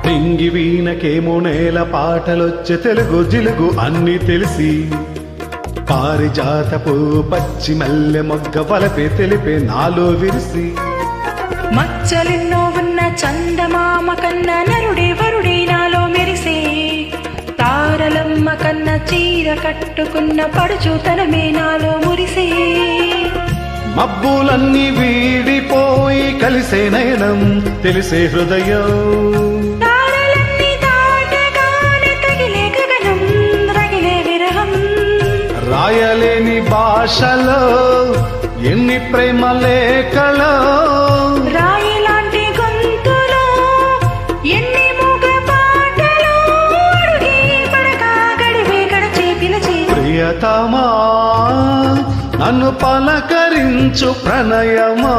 నింగి వీణకేమో నేల పాటలొచ్చే తెలుగు జిలుగు అన్ని తెలిసి పారిజాతపు పచ్చి మల్లె మొగ్గ వలపే తెలిపే నాలో విరిసి మచ్చలెన్నో ఉన్న చందమామ కన్నా నరుడే వరుడే నాలో మెరిసే తారలమ్మ కన్నా చీర కట్టుకున్న పడుచుతనమే నాలో మురిసే మబ్బులన్నీ వీడిపోయి కలిసే నయనం తెలిసే హృదయం తారలన్నీ దాటగానే తగిలే గగనం రగిలే విరహం రాయలేని భాషలో ఎన్ని ప్రేమ లేఖలో రాయిలాంటి గొంతులో ఎన్ని మూగ పాటలు అడుగే పడక గడివే గడచే పిలచే ప్రియతమా నన్ను పలకరించు ప్రణయమా